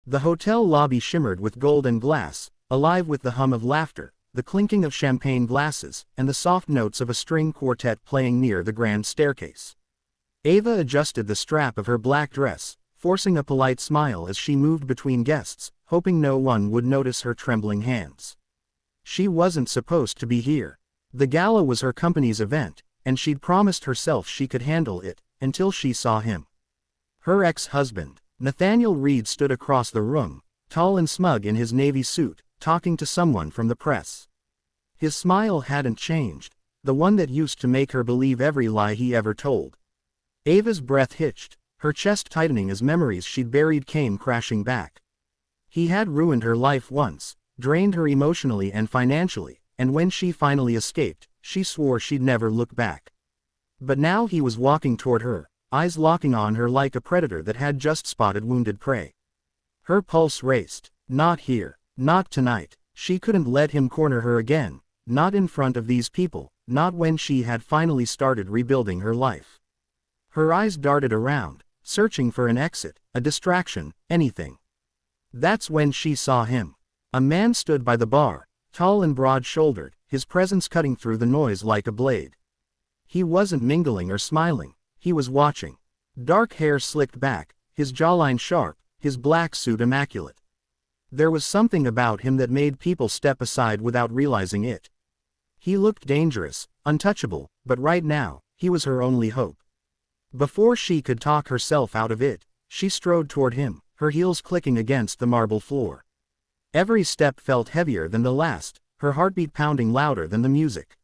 The hotel lobby shimmered with gold and glass, alive with the hum of laughter, the clinking of champagne glasses, and the soft notes of a string quartet playing near the grand staircase. Ava adjusted the strap of her black dress, forcing a polite smile as she moved between guests, hoping no one would notice her trembling hands. She wasn't supposed to be here. The gala was her company's event, and she'd promised herself she could handle it, until she saw him. Her ex-husband, Nathaniel Reed, stood across the room, tall and smug in his navy suit, talking to someone from the press. His smile hadn't changed, the one that used to make her believe every lie he ever told. Ava's breath hitched, her chest tightening as memories she'd buried came crashing back. He had ruined her life once, drained her emotionally and financially, and when she finally escaped, she swore she'd never look back. But now he was walking toward her, eyes locking on her like a predator that had just spotted wounded prey. Her pulse raced. Not here, not tonight. She couldn't let him corner her again, not in front of these people, not when she had finally started rebuilding her life. Her eyes darted around, searching for an exit, a distraction, anything. That's when she saw him. A man stood by the bar, tall and broad-shouldered, his presence cutting through the noise like a blade. He wasn't mingling or smiling, he was watching. Dark hair slicked back, his jawline sharp, his black suit immaculate. There was something about him that made people step aside without realizing it. He looked dangerous, untouchable, but right now, he was her only hope. Before she could talk herself out of it, she strode toward him, her heels clicking against the marble floor. Every step felt heavier than the last, her heartbeat pounding louder than the music.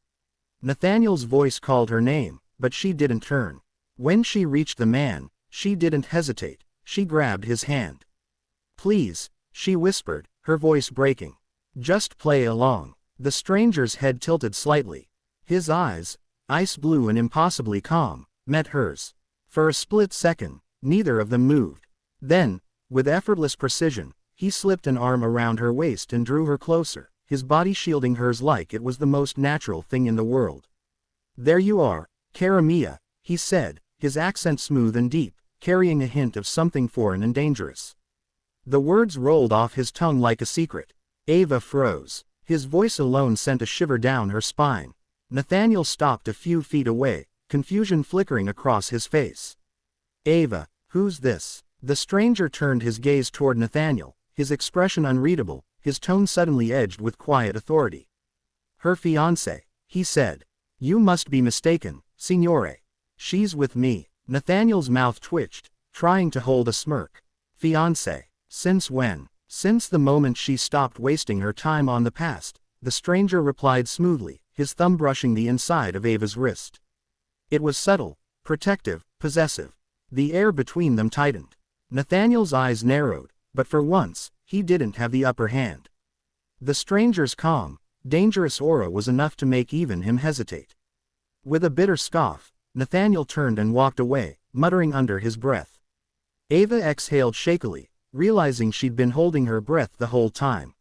Nathaniel's voice called her name, but she didn't turn. When she reached the man, she didn't hesitate, she grabbed his hand. "Please," she whispered, her voice breaking. "Just play along." The stranger's head tilted slightly. His eyes, ice blue and impossibly calm, met hers. For a split second, neither of them moved. Then, with effortless precision, he slipped an arm around her waist and drew her closer, his body shielding hers like it was the most natural thing in the world. "There you are, cara mia," he said, his accent smooth and deep, carrying a hint of something foreign and dangerous. The words rolled off his tongue like a secret. Ava froze. His voice alone sent a shiver down her spine. Nathaniel stopped a few feet away, confusion flickering across his face. "Ava, who's this?" The stranger turned his gaze toward Nathaniel, his expression unreadable, his tone suddenly edged with quiet authority. "Her fiancé," he said. "You must be mistaken, signore. She's with me." Nathaniel's mouth twitched, trying to hold a smirk. "Fiancé? Since when?" "Since the moment she stopped wasting her time on the past," the stranger replied smoothly, his thumb brushing the inside of Ava's wrist. It was subtle, protective, possessive. The air between them tightened. Nathaniel's eyes narrowed, but for once, he didn't have the upper hand. The stranger's calm, dangerous aura was enough to make even him hesitate. With a bitter scoff, Nathaniel turned and walked away, muttering under his breath. Ava exhaled shakily, realizing she'd been holding her breath the whole time.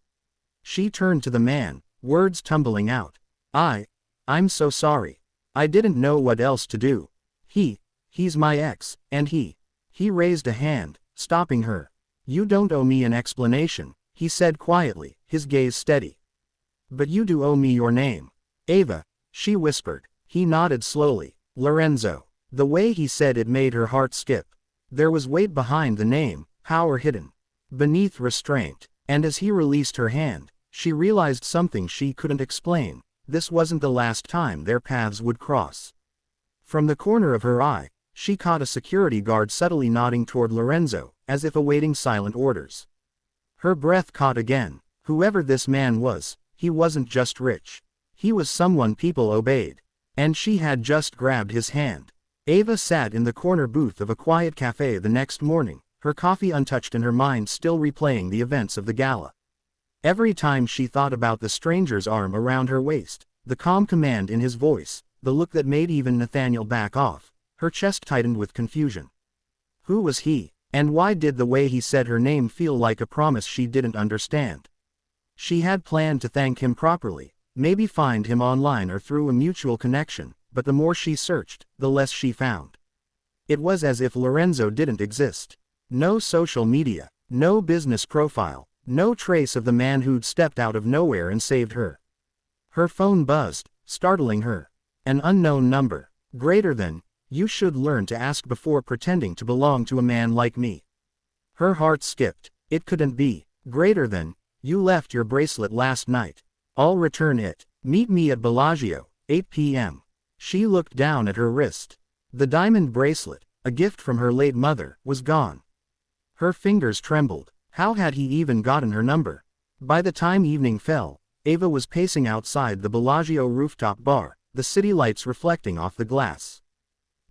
She turned to the man, words tumbling out. I'm so sorry. I didn't know what else to do. He's my ex, and he raised a hand, stopping her. "You don't owe me an explanation," he said quietly, his gaze steady. "But you do owe me your name." "Ava," she whispered. He nodded slowly. "Lorenzo." The way he said it made her heart skip. There was weight behind the name, power hidden beneath restraint. And as he released her hand, she realized something she couldn't explain. This wasn't the last time their paths would cross. From the corner of her eye, she caught a security guard subtly nodding toward Lorenzo, as if awaiting silent orders. Her breath caught again. Whoever this man was, he wasn't just rich. He was someone people obeyed. And she had just grabbed his hand. Ava sat in the corner booth of a quiet cafe the next morning, her coffee untouched and her mind still replaying the events of the gala. Every time she thought about the stranger's arm around her waist, the calm command in his voice, the look that made even Nathaniel back off, her chest tightened with confusion. Who was he, and why did the way he said her name feel like a promise she didn't understand? She had planned to thank him properly, maybe find him online or through a mutual connection, but the more she searched, the less she found. It was as if Lorenzo didn't exist. No social media, No business profile, no trace of the man who'd stepped out of nowhere and saved her. Her phone buzzed, startling her. An unknown number. Greater than, you should learn to ask before pretending to belong to a man like me. Her heart skipped. It couldn't be. Greater than, you left your bracelet last night. I'll return it. Meet me at Bellagio, 8 p.m. She looked down at her wrist. The diamond bracelet, a gift from her late mother, was gone. Her fingers trembled. How had he even gotten her number? By the time evening fell, Ava was pacing outside the Bellagio rooftop bar, the city lights reflecting off the glass.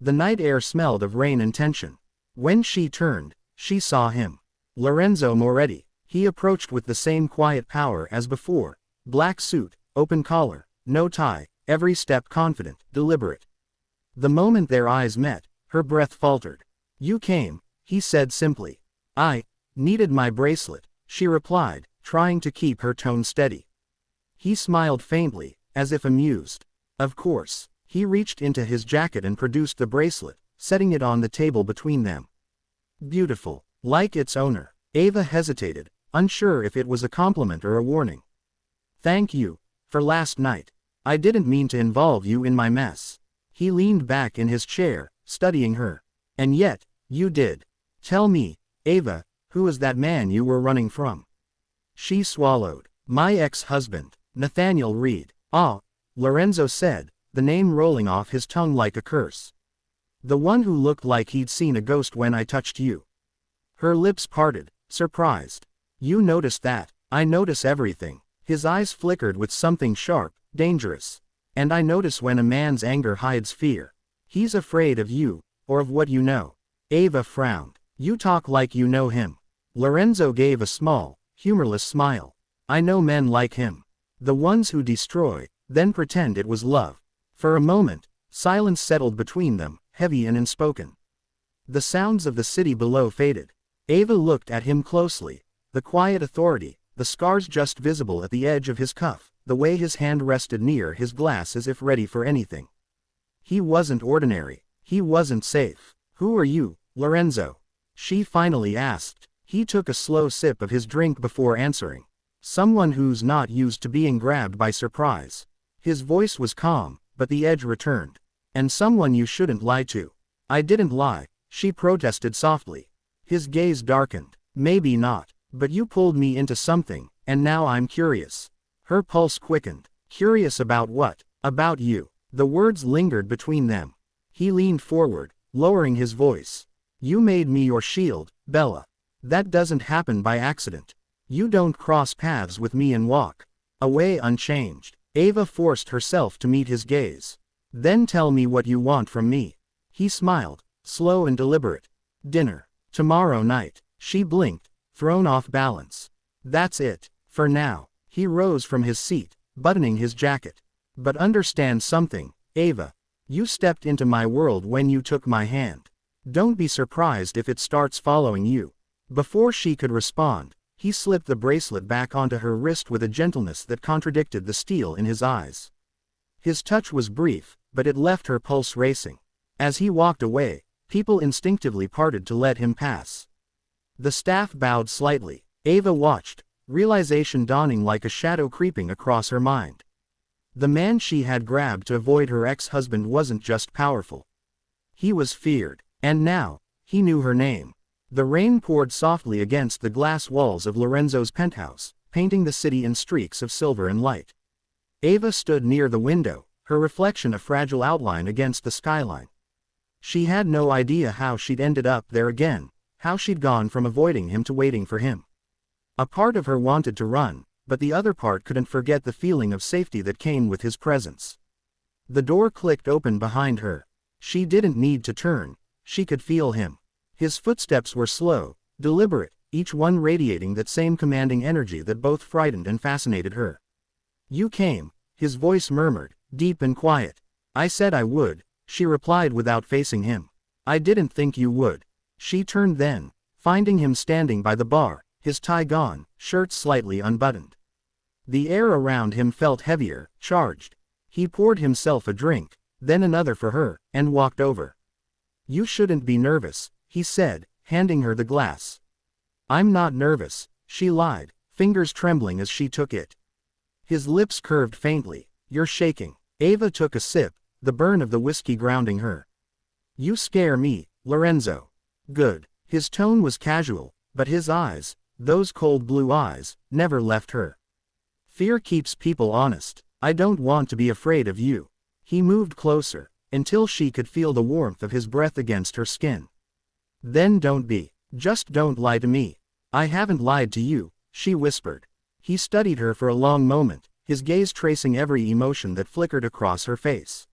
The night air smelled of rain and tension. When she turned, she saw him. Lorenzo Moretti. He approached with the same quiet power as before. Black suit, open collar, no tie, every step confident, deliberate. The moment their eyes met, her breath faltered. You came, he said simply. I needed my bracelet, she replied, trying to keep her tone steady. He smiled faintly, as if amused. Of course. He reached into his jacket and produced the bracelet, setting it on the table between them. Beautiful, like its owner. Ava hesitated, unsure if it was a compliment or a warning. Thank you for last night. I didn't mean to involve you in my mess. He leaned back in his chair, studying her. And yet, you did. Tell me, Ava, who is that man you were running from? She swallowed. My ex-husband, Nathaniel Reed. Ah, Lorenzo said, the name rolling off his tongue like a curse. The one who looked like he'd seen a ghost when I touched you. Her lips parted, surprised. You noticed that? I notice everything. His eyes flickered with something sharp, dangerous. And I notice when a man's anger hides fear. He's afraid of you, or of what you know. Ava frowned. You talk like you know him. Lorenzo gave a small, humorless smile. I know men like him. The ones who destroy, then pretend it was love. For a moment, silence settled between them, heavy and unspoken. The sounds of the city below faded. Ava looked at him closely. The quiet authority, the scars just visible at the edge of his cuff, the way his hand rested near his glass as if ready for anything. He wasn't ordinary. He wasn't safe. Who are you, Lorenzo? She finally asked. He took a slow sip of his drink before answering. Someone who's not used to being grabbed by surprise. His voice was calm, but the edge returned. And someone you shouldn't lie to. I didn't lie, she protested softly. His gaze darkened. Maybe not, but you pulled me into something, and now I'm curious. Her pulse quickened. Curious about what? About you. The words lingered between them. He leaned forward, lowering his voice. You made me your shield, Bella. That doesn't happen by accident. You don't cross paths with me and walk away unchanged. Ava forced herself to meet his gaze. Then tell me what you want from me. He smiled, slow and deliberate. Dinner. Tomorrow night. She blinked, thrown off balance. That's it, for now. He rose from his seat, buttoning his jacket. But understand something, Ava. You stepped into my world when you took my hand. Don't be surprised if it starts following you. Before she could respond, he slipped the bracelet back onto her wrist with a gentleness that contradicted the steel in his eyes. His touch was brief, but it left her pulse racing. As he walked away, people instinctively parted to let him pass. The staff bowed slightly. Ava watched, realization dawning like a shadow creeping across her mind. The man she had grabbed to avoid her ex-husband wasn't just powerful. He was feared, and now, he knew her name. The rain poured softly against the glass walls of Lorenzo's penthouse, painting the city in streaks of silver and light. Ava stood near the window, her reflection a fragile outline against the skyline. She had no idea how she'd ended up there again, how she'd gone from avoiding him to waiting for him. A part of her wanted to run, but the other part couldn't forget the feeling of safety that came with his presence. The door clicked open behind her. She didn't need to turn, she could feel him. His footsteps were slow, deliberate, each one radiating that same commanding energy that both frightened and fascinated her. You came, his voice murmured, deep and quiet. I said I would, she replied without facing him. I didn't think you would. She turned then, finding him standing by the bar, his tie gone, shirt slightly unbuttoned. The air around him felt heavier, charged. He poured himself a drink, then another for her, and walked over. You shouldn't be nervous, he said, handing her the glass. I'm not nervous, she lied, fingers trembling as she took it. His lips curved faintly. You're shaking. Ava took a sip, the burn of the whiskey grounding her. You scare me, Lorenzo. Good. His tone was casual, but his eyes, those cold blue eyes, never left her. Fear keeps people honest. I don't want to be afraid of you. He moved closer, until she could feel the warmth of his breath against her skin. Then don't be. Just don't lie to me. I haven't lied to you, she whispered. He studied her for a long moment, his gaze tracing every emotion that flickered across her face.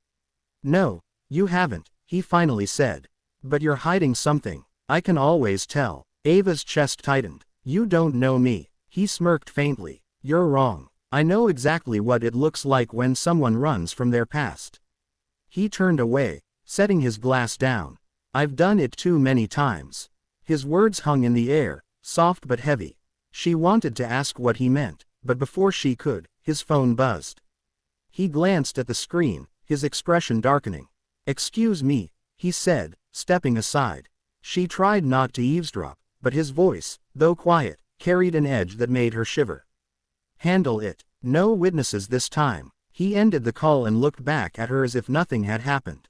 No, you haven't, he finally said. But you're hiding something. I can always tell. Ava's chest tightened. You don't know me. He smirked faintly. You're wrong. I know exactly what it looks like when someone runs from their past. He turned away, setting his glass down. I've done it too many times. His words hung in the air, soft but heavy. She wanted to ask what he meant, but before she could, his phone buzzed. He glanced at the screen, his expression darkening. Excuse me, he said, stepping aside. She tried not to eavesdrop, but his voice, though quiet, carried an edge that made her shiver. Handle it. No witnesses this time. He ended the call and looked back at her as if nothing had happened.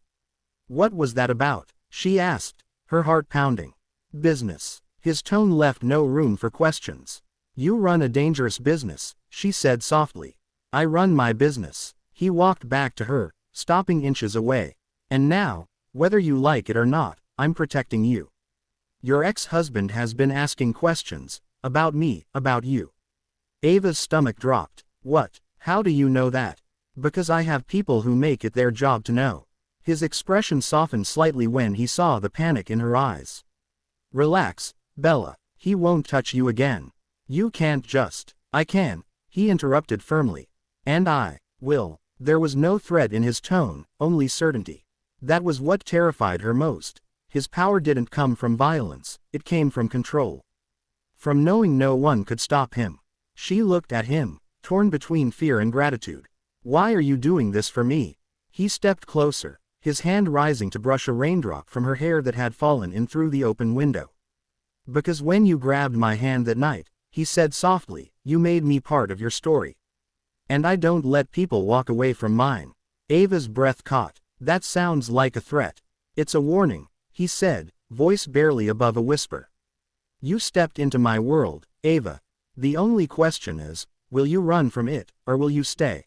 What was that about? She asked, her heart pounding. Business. His tone left no room for questions. You run a dangerous business, she said softly. I run my business. He walked back to her, stopping inches away. And now, whether you like it or not, I'm protecting you. Your ex-husband has been asking questions, about me, about you. Ava's stomach dropped. What? How do you know that? Because I have people who make it their job to know. His expression softened slightly when he saw the panic in her eyes. Relax, Bella. He won't touch you again. You can't just. I can, he interrupted firmly. And I will. There was no threat in his tone, only certainty. That was what terrified her most. His power didn't come from violence, it came from control. From knowing no one could stop him. She looked at him, torn between fear and gratitude. Why are you doing this for me? He stepped closer, his hand rising to brush a raindrop from her hair that had fallen in through the open window. Because when you grabbed my hand that night, he said softly, you made me part of your story. And I don't let people walk away from mine. Ava's breath caught. That sounds like a threat. It's a warning, he said, voice barely above a whisper. You stepped into my world, Ava. The only question is, will you run from it, or will you stay?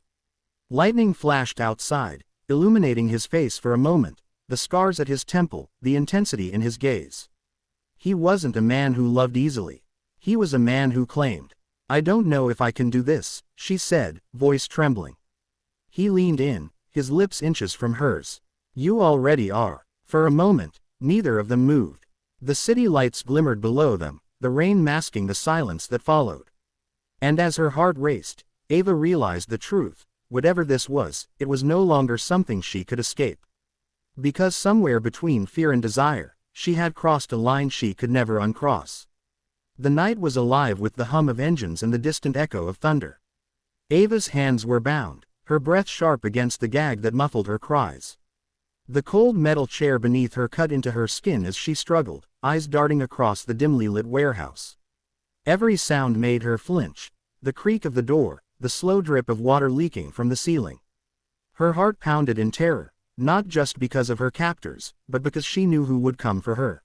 Lightning flashed outside, illuminating his face for a moment, the scars at his temple, the intensity in his gaze. He wasn't a man who loved easily. He was a man who claimed. I don't know if I can do this, she said, voice trembling. He leaned in, his lips inches from hers. You already are. For a moment, neither of them moved. The city lights glimmered below them, the rain masking the silence that followed. And as her heart raced, Ava realized the truth. Whatever this was, it was no longer something she could escape. Because somewhere between fear and desire, she had crossed a line she could never uncross. The night was alive with the hum of engines and the distant echo of thunder. Ava's hands were bound, her breath sharp against the gag that muffled her cries. The cold metal chair beneath her cut into her skin as she struggled, eyes darting across the dimly lit warehouse. Every sound made her flinch, the creak of the door, the slow drip of water leaking from the ceiling. Her heart pounded in terror, not just because of her captors, but because she knew who would come for her.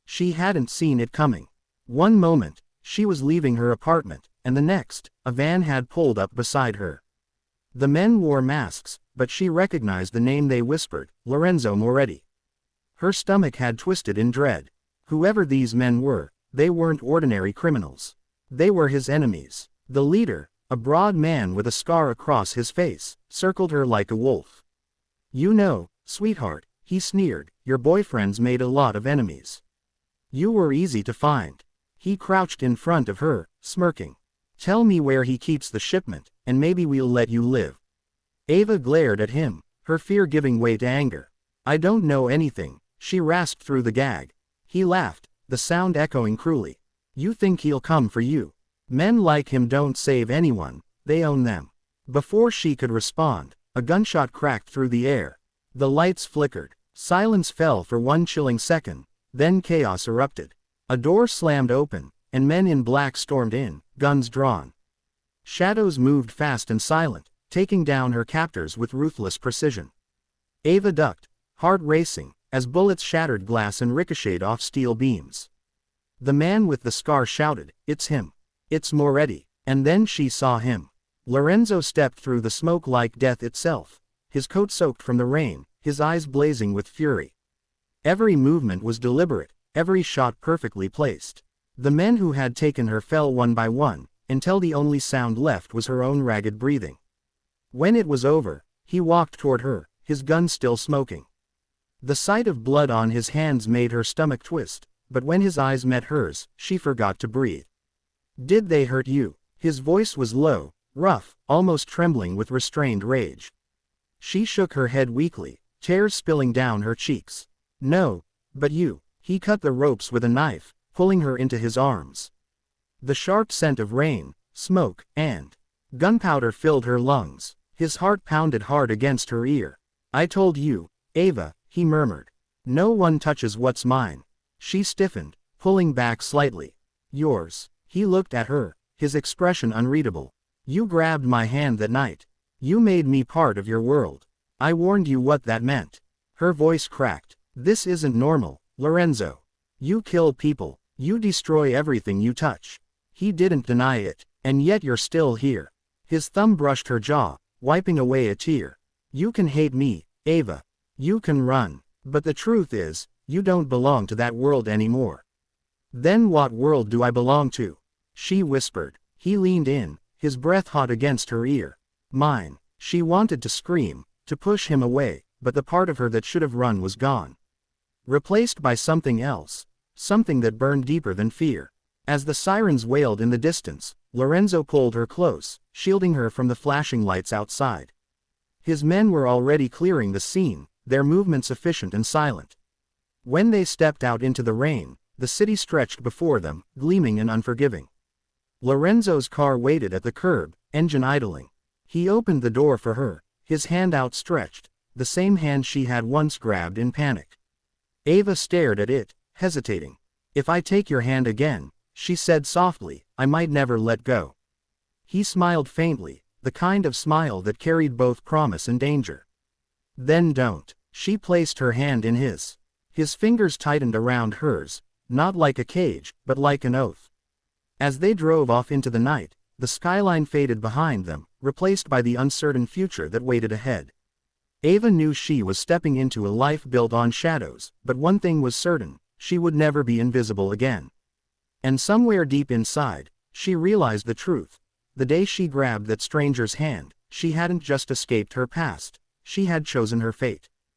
She hadn't seen it coming. One moment, she was leaving her apartment, and the next, a van had pulled up beside her. The men wore masks, but she recognized the name they whispered, Lorenzo Moretti. Her stomach had twisted in dread. Whoever these men were, they weren't ordinary criminals. They were his enemies. The leader, a broad man with a scar across his face, circled her like a wolf. You know, sweetheart, he sneered, your boyfriend's made a lot of enemies. You were easy to find. He crouched in front of her, smirking. Tell me where he keeps the shipment, and maybe we'll let you live. Ava glared at him, her fear giving way to anger. I don't know anything, she rasped through the gag. He laughed, the sound echoing cruelly. You think he'll come for you? Men like him don't save anyone, they own them. Before she could respond, a gunshot cracked through the air. The lights flickered. Silence fell for one chilling second, then chaos erupted. A door slammed open, and men in black stormed in, guns drawn. Shadows moved fast and silent, taking down her captors with ruthless precision. Ava ducked, heart racing, as bullets shattered glass and ricocheted off steel beams. The man with the scar shouted, "It's him. It's Moretti." And then she saw him. Lorenzo stepped through the smoke like death itself, his coat soaked from the rain, his eyes blazing with fury. Every movement was deliberate, every shot perfectly placed. The men who had taken her fell one by one, until the only sound left was her own ragged breathing. When it was over, he walked toward her, his gun still smoking. The sight of blood on his hands made her stomach twist, but when his eyes met hers, she forgot to breathe. "Did they hurt you?" His voice was low, rough, almost trembling with restrained rage. She shook her head weakly, tears spilling down her cheeks. "No, but you." He cut the ropes with a knife, pulling her into his arms. The sharp scent of rain, smoke, and gunpowder filled her lungs. His heart pounded hard against her ear. "I told you, Ava," he murmured. "No one touches what's mine." She stiffened, pulling back slightly. "Yours." He looked at her, his expression unreadable. "You grabbed my hand that night. You made me part of your world. I warned you what that meant." Her voice cracked. "This isn't normal, Lorenzo. You kill people, you destroy everything you touch." He didn't deny it. "And yet you're still here." His thumb brushed her jaw, wiping away a tear. "You can hate me, Ava. You can run. But the truth is, you don't belong to that world anymore." "Then what world do I belong to?" she whispered. He leaned in, his breath hot against her ear. "Mine." She wanted to scream, to push him away, but the part of her that should have run was gone. Replaced by something else, something that burned deeper than fear. As the sirens wailed in the distance, Lorenzo pulled her close, shielding her from the flashing lights outside. His men were already clearing the scene, their movements efficient and silent. When they stepped out into the rain, the city stretched before them, gleaming and unforgiving. Lorenzo's car waited at the curb, engine idling. He opened the door for her, his hand outstretched, the same hand she had once grabbed in panic. Ava stared at it, hesitating. "If I take your hand again," she said softly, "I might never let go." He smiled faintly, the kind of smile that carried both promise and danger. "Then don't." She placed her hand in his. His fingers tightened around hers, not like a cage, but like an oath. As they drove off into the night, the skyline faded behind them, replaced by the uncertain future that waited ahead. Ava knew she was stepping into a life built on shadows, but one thing was certain, she would never be invisible again. And somewhere deep inside, she realized the truth. The day she grabbed that stranger's hand, she hadn't just escaped her past, she had chosen her fate.